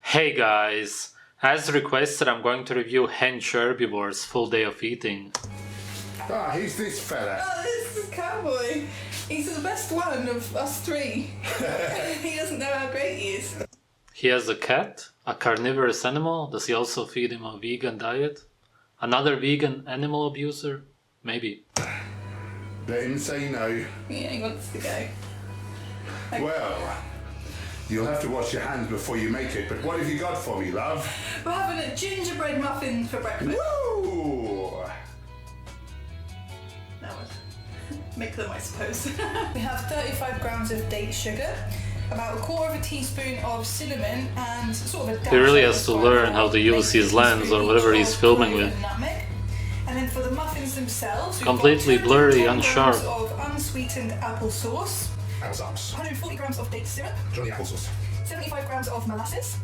Hey guys, as requested I'm going to review Hench Herbivore's full day of eating. Ah, who's this fella? Oh, this is Cowboy. He's the best one of us three. He doesn't know how great he is. He has a cat, a carnivorous animal. Does he also feed him a vegan diet? Another vegan animal abuser? Maybe. Let him say no. Yeah, he wants to go. Okay. Well, you'll have to wash your hands before you make it, but what have you got for me, love? We're having a gingerbread muffin for breakfast. Woo! That was make them, I suppose. We have 35 grams of date sugar, about a quarter of a teaspoon of cinnamon, and sort of a dash. He really of has to learn how to use his lens or whatever he's filming with. Nutmeg. And then for the muffins themselves, we've Completely got blurry, 210 unsharp. grams of unsweetened apple sauce, Applesauce. 140 grams of date syrup, Johnny applesauce. 75 grams of molasses,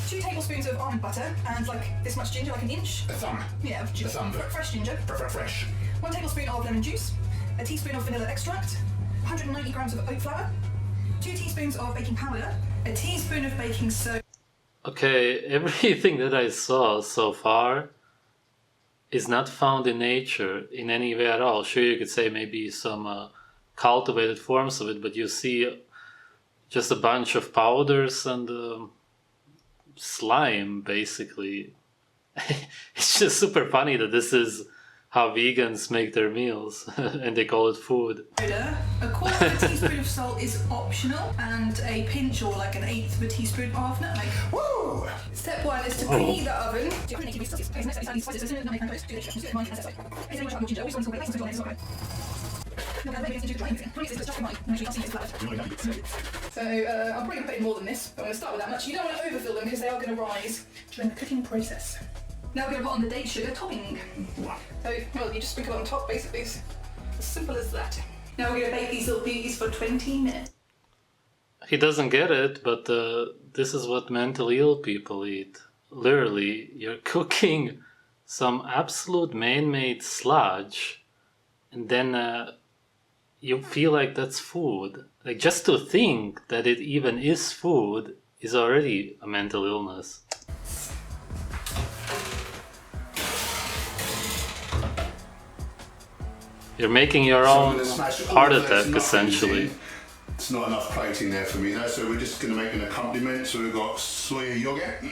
2 tablespoons of almond butter, and like this much ginger, like an inch. A thumb. Yeah, of ginger. thumb. Fresh ginger. Fresh. 1 tablespoon of lemon juice, a teaspoon of vanilla extract, 190 grams of oat flour, 2 teaspoons of baking powder, a teaspoon of baking soda. Okay, everything that I saw so far is not found in nature in any way at all. Sure, you could say maybe some cultivated forms of it, but you see just a bunch of powders and slime, basically. It's just super funny that this is how vegans make their meals and they call it food. A quarter of a teaspoon of salt is optional, and a pinch or like an eighth of a teaspoon of nutmeg. Woo! Step 1 is to preheat the oven. So I'm probably going to put in more than this, but I'm going to start with that much. You don't want to overfill them because they are going to rise during the cooking process. Now we're going to put on the date sugar topping. So, well, you just sprinkle it on top, basically. It's as simple as that. Now we're going to bake these little beauties for 20 minutes. He doesn't get it, but this is what mentally ill people eat. Literally, you're cooking some absolute man-made sludge, and then you feel like that's food. Like, just to think that it even is food is already a mental illness. You're making your own heart attack, essentially. It's not enough protein there for me though, so we're just going to make an accompaniment. So we've got soya yogurt.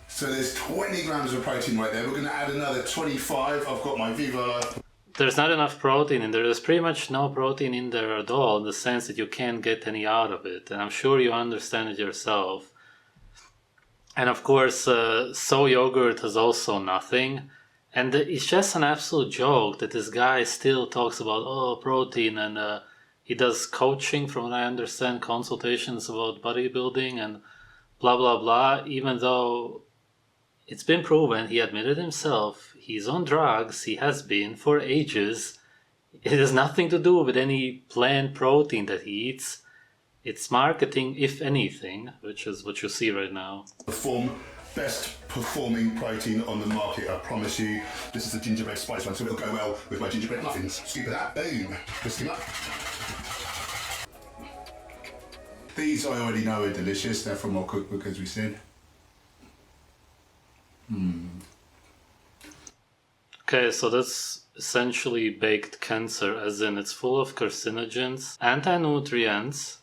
So there's 20 grams of protein right there. We're going to add another 25. I've got my Viva. There's not enough protein in there. There's pretty much no protein in there at all, in the sense that you can't get any out of it. And I'm sure you understand it yourself. And of course, soy yogurt has also nothing. And it's just an absolute joke that this guy still talks about, oh, protein, and he does coaching, from what I understand, consultations about bodybuilding and blah, blah, blah, even though it's been proven, he admitted himself, he's on drugs, he has been for ages. It has nothing to do with any plant protein that he eats. It's marketing, if anything, which is what you see right now. Best performing protein on the market, I promise you. This is the gingerbread spice one, so it'll go well with my gingerbread muffins. Scoop of that, boom, whisk them up. These I already know are delicious, they're from our cookbook, as we said. Okay, so that's essentially baked cancer, as in it's full of carcinogens, anti-nutrients.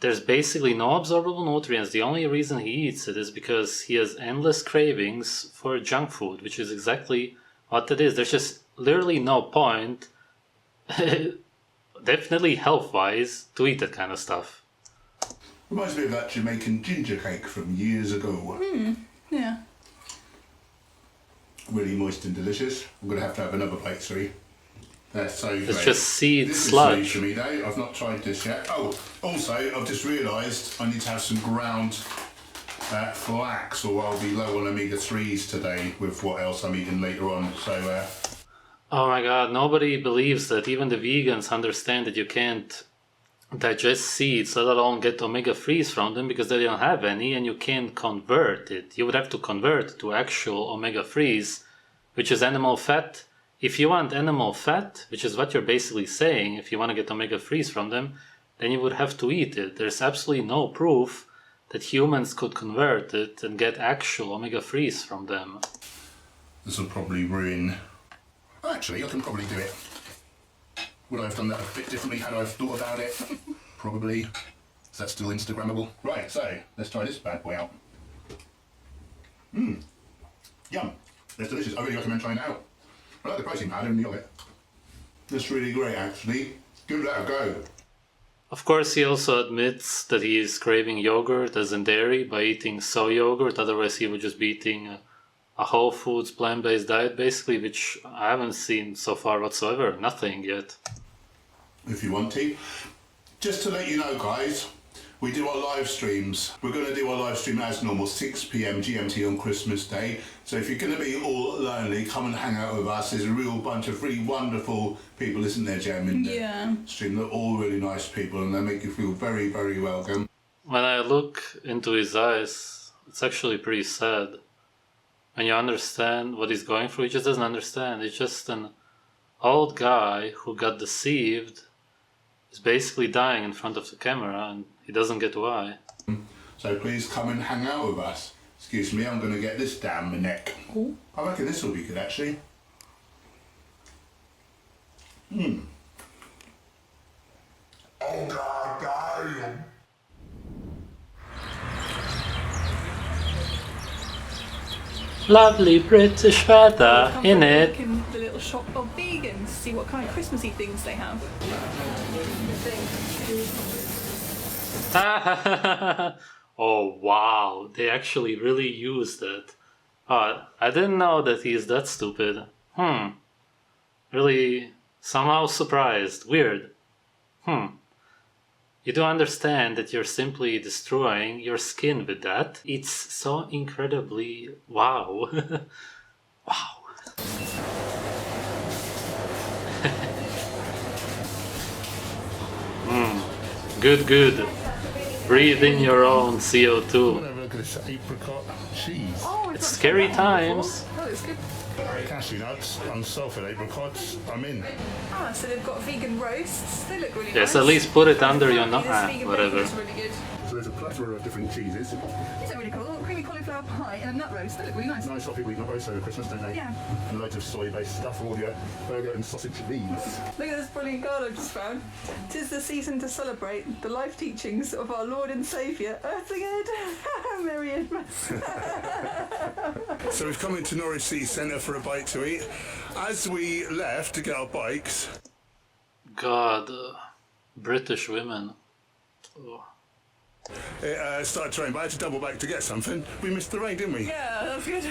There's basically no absorbable nutrients. The only reason he eats it is because he has endless cravings for junk food, which is exactly what it is. There's just literally no point, definitely health-wise, to eat that kind of stuff. Reminds me of that Jamaican ginger cake from years ago. Yeah. Really moist and delicious. I'm going to have another plate, sorry. That's so great. It's just seed This sludge. is new to me though, I've not tried this yet. Oh, also I've just realised I need to have some ground flax, or I'll be low on omega-3s today with what else I'm eating later on. So Oh my god, nobody believes that. Even the vegans understand that you can't digest seeds, let alone get omega-3s from them, because they don't have any, and you can't convert it. You would have to convert to actual omega-3s, which is animal fat. If you want animal fat, which is what you're basically saying, if you want to get omega-3s from them, then you would have to eat it. There's absolutely no proof that humans could convert it and get actual omega-3s from them. This will probably ruin... Actually, I can probably do it. Would I have done that a bit differently had I thought about it? Probably. Is that still Instagrammable? Right, so let's try this bad boy out. Mmm. Yum. That's delicious. I really recommend trying it out. I like the protein powder and the yogurt. That's really great, actually. Give that a go. Of course, he also admits that he is craving yogurt as in dairy by eating soy yogurt, otherwise he would just be eating a whole foods plant-based diet basically, which I haven't seen so far whatsoever. Nothing yet. If you want to. Just to let you know, guys, we do our live streams. We're going to do our live stream as normal, 6 p.m. GMT on Christmas Day. So if you're going to be all lonely, come and hang out with us. There's a real bunch of really wonderful people, isn't there, Jem, in the stream? They're all really nice people and they make you feel very, very welcome. When I look into his eyes, it's actually pretty sad. When you understand what he's going through, he just doesn't understand. He's just an old guy who got deceived, is basically dying in front of the camera, and he doesn't get why. So please come and hang out with us. Excuse me, I'm going to get this down my neck. Ooh. I reckon this will be good, actually. Oh, God, damn. Lovely British weather, innit? In the little shop of vegans, see what kind of Christmassy things they have. Oh wow, they actually really used it. I didn't know that he's that stupid. Really somehow surprised. Weird. You do understand that you're simply destroying your skin with that? It's so incredibly wow. Wow. Good, good. Breathe in your own CO2. Look at this apricot cheese. It's scary times. Oh, it's good. Cashew nuts, unsulfate apricots, I'm in. Ah, so they've got vegan roasts. They look really nice. Yes, at least put it under your nose. This vegan Whatever. bacon is really good. So there's a plethora of different cheeses. These are really cool. Little creamy cauliflower pie and a nut roast. They look really nice. Nice lot of people eat nut roast over Christmas, don't they? Yeah. And loads of soy-based stuff for all your burger and sausage leaves. Look at this brilliant card I've just found. 'Tis the season to celebrate the life teachings of our Lord and Saviour, Earthling Merry Christmas. So we've come into Norwich City Centre for a bite to eat. As we left to get our bikes... God, British women. Oh. It started to rain, but I had to double back to get something. We missed the rain, didn't we? Yeah, that's good.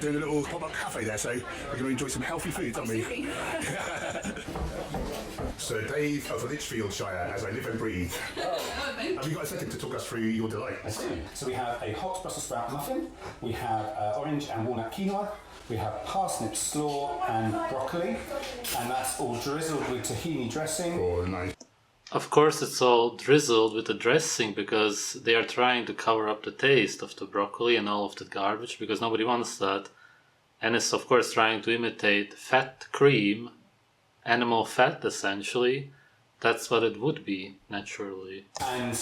Doing a little pop-up cafe there, so we're going to enjoy some healthy food, aren't we? So Dave of Lichfieldshire, as I live and breathe. Have you got a second to talk us through your delight? I do. So we have a hot Brussels sprout muffin, we have orange and walnut quinoa, we have parsnip slaw and broccoli, and that's all drizzled with tahini dressing. Oh, nice. Of course it's all drizzled with the dressing because they are trying to cover up the taste of the broccoli and all of the garbage because nobody wants that. And it's of course trying to imitate fat cream, animal fat essentially. That's what it would be, naturally. And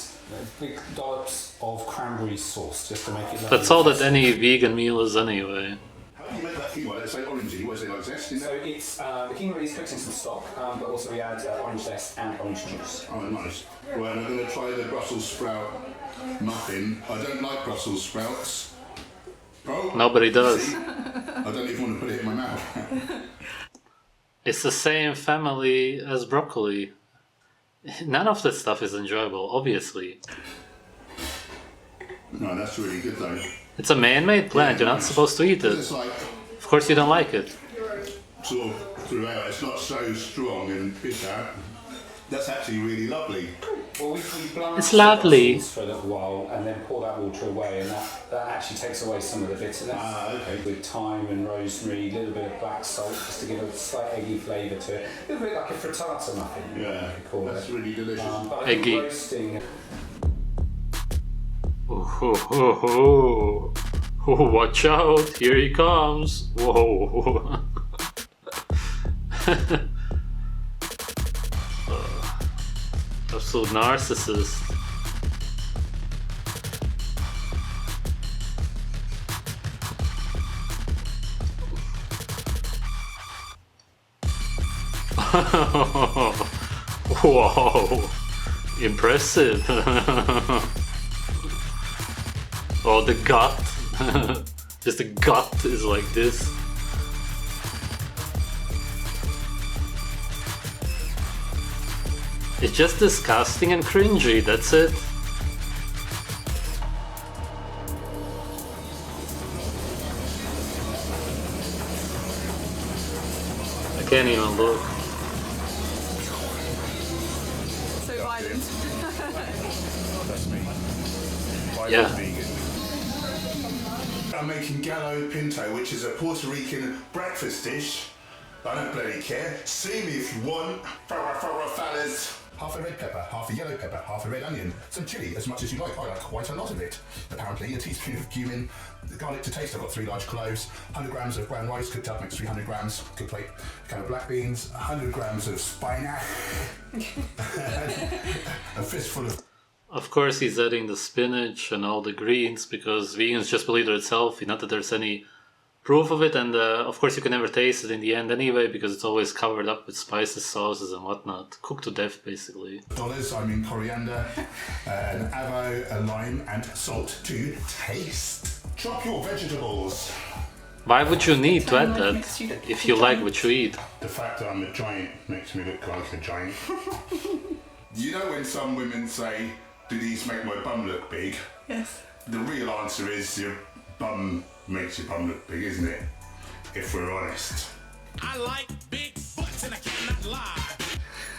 big dollops of cranberry sauce just to make it lovely. That's all that any vegan meal is anyway. How do you make that quinoa? Let's say orangey. What is it, like zest in So there? it's, the quinoa is cooked in some stock, but also we add orange zest and orange juice. Oh, nice. Well, I'm going to try the Brussels sprout muffin. I don't like Brussels sprouts. Oh, Nobody does. see? I don't even want to put it in my mouth. It's the same family as broccoli. None of this stuff is enjoyable, obviously. No, that's really good though. It's a man-made plant, you're not supposed to eat It's it. like Of course you don't like it. sort of throughout. It's not so strong and bitter. That's actually really lovely. Well, we blanch It's lovely. the Brussels for a little while and then pour that water away, and that actually takes away some of the bitterness. Ah, okay. With thyme and rosemary, a little bit of black salt just to give a slight eggy flavour to it. A little bit like a frittata muffin. Yeah, you could call that's it. really delicious. But I think Eggy. roasting. Oh, ho, ho, ho. Oh, watch out, here he comes. Whoa. Absolute narcissist. Whoa, impressive. Oh, the gut. Just the gut is like this. It's just disgusting and cringy, that's it. I can't even look. So Ireland. That's me. Yeah. Vegan. I'm making gallo pinto, which is a Puerto Rican breakfast dish. I don't bloody care. See me if you want. Fellas. Half a red pepper, half a yellow pepper, half a red onion, some chilli, as much as you like. I like quite a lot of it. Apparently, a teaspoon of cumin, the garlic to taste. I've got 3 large cloves, 100 grams of brown rice cooked up, makes 300 grams. Good plate. A can of black beans, 100 grams of spinach, a fistful of. Of course he's adding the spinach and all the greens because vegans just believe that it's healthy, not that there's any proof of it, and of course you can never taste it in the end anyway because it's always covered up with spices, sauces and whatnot. Cooked to death basically. Dollars, I mean coriander, an avo, a lime and salt to taste. Chop your vegetables. Why would you need to add that if you like what you eat? The fact that I'm a giant makes me look like a giant. You know when some women say, do these make my bum look big? Yes. The real answer is your bum makes your bum look big, isn't it? If we're honest. I like big butts and I cannot lie.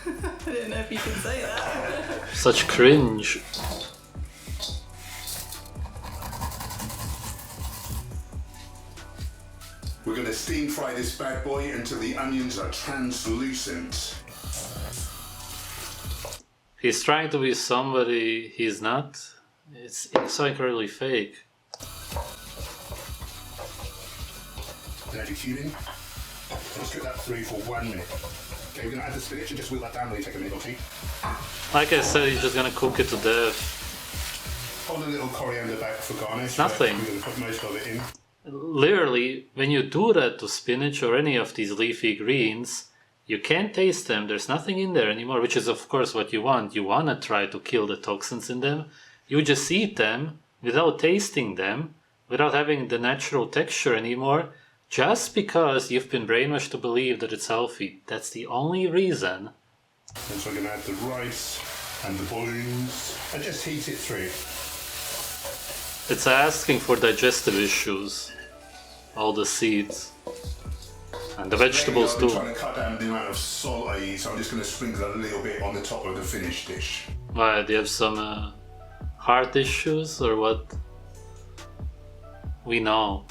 I didn't know if you could say that. Such cringe. We're going to steam fry this bad boy until the onions are translucent. He's trying to be somebody he's not. It's so incredibly fake. Then add your cumin. Just cook that through for 1 minute. Okay, we're going to add the spinach and just whip that down. Really take a minute or two. Like I said, he's just gonna cook it to death. Hold a little coriander back for garnish. Nothing. We're going to put most of it in. Literally, when you do that to spinach or any of these leafy greens, you can't taste them. There's nothing in there anymore, which is of course what you want. You want to try to kill the toxins in them. You just eat them without tasting them, without having the natural texture anymore, just because you've been brainwashed to believe that it's healthy. That's the only reason. And so we're going to add the rice and the bones and just heat it through. It's asking for digestive issues. All the seeds. And the vegetables I'm too. trying to cut down the amount of salt I eat, so I'm just going to sprinkle a little bit on the top of the finished dish. Why, do you have some heart issues or what? We know.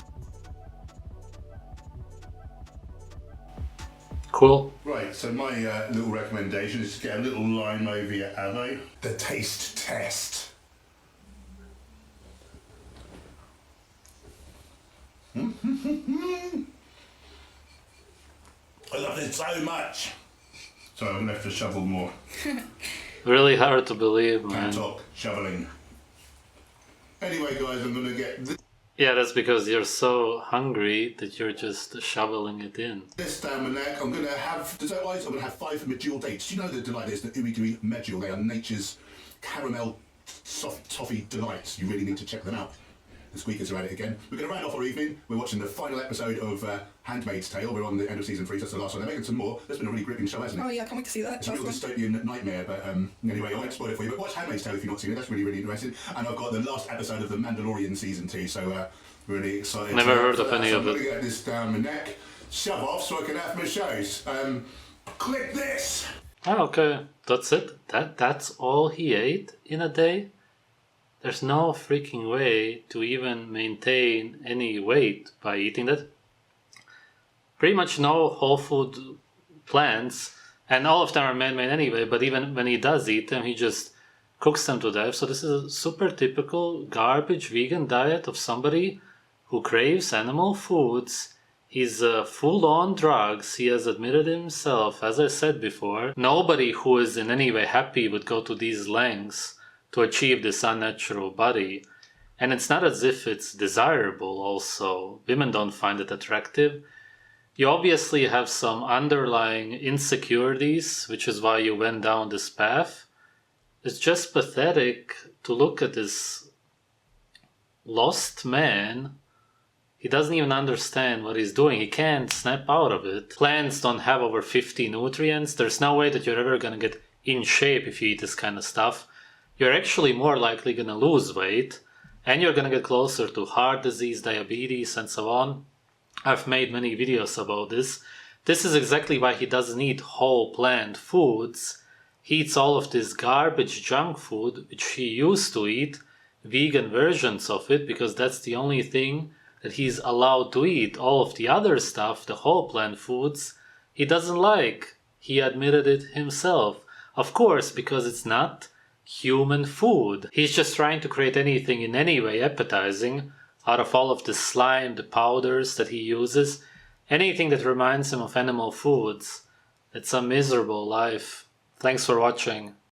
Cool. Right, so my little recommendation is to get a little lime over your avo. The taste test. I love it so much. So I'm gonna have to shovel more. Really hard to believe, man. And talk shoveling. Anyway, guys, I'm gonna get Yeah, that's because you're so hungry that you're just shoveling it in. this down my neck. I'm gonna have dessert-wise. I'm gonna have 5 medjool dates. Do you know the delight is the ooey gooey medjool? They are nature's caramel soft toffee delights. You really need to check them out. The squeakers are at it again. We're going to round off our evening. We're watching the final episode of Handmaid's Tale. We're on the end of season 3, so that's the last one. They're making some more. That's been a really gripping show, hasn't it? Oh yeah, I can't wait to see that. It's a real dystopian nightmare, but anyway, I won't spoil it for you. But watch Handmaid's Tale if you've not seen it. That's really, really interesting. And I've got the last episode of The Mandalorian season 2, so really excited. Never heard of any of it. I'm it. going to get this down my neck, shove off so I can have my shows. Click this. Oh, okay. That's it. That's all he ate in a day? There's no freaking way to even maintain any weight by eating that. Pretty much no whole food plants, and all of them are man-made anyway, but even when he does eat them, he just cooks them to death. So this is a super typical garbage vegan diet of somebody who craves animal foods. He's full on drugs, he has admitted himself. As I said before, nobody who is in any way happy would go to these lengths to achieve this unnatural body. And it's not as if it's desirable also. Women don't find it attractive. You obviously have some underlying insecurities, which is why you went down this path. It's just pathetic to look at this lost man. He doesn't even understand what he's doing. He can't snap out of it. Plants don't have over 50 nutrients. There's no way that you're ever going to get in shape if you eat this kind of stuff. You're actually more likely going to lose weight, and you're going to get closer to heart disease, diabetes, and so on. I've made many videos about this. This is exactly why he doesn't eat whole plant foods. He eats all of this garbage junk food, which he used to eat, vegan versions of it, because that's the only thing that he's allowed to eat. All of the other stuff, the whole plant foods, he doesn't like. He admitted it himself. Of course, because it's not human food. He's just trying to create anything in any way appetizing out of all of the slime, the powders that he uses. Anything that reminds him of animal foods. It's a miserable life. Thanks for watching.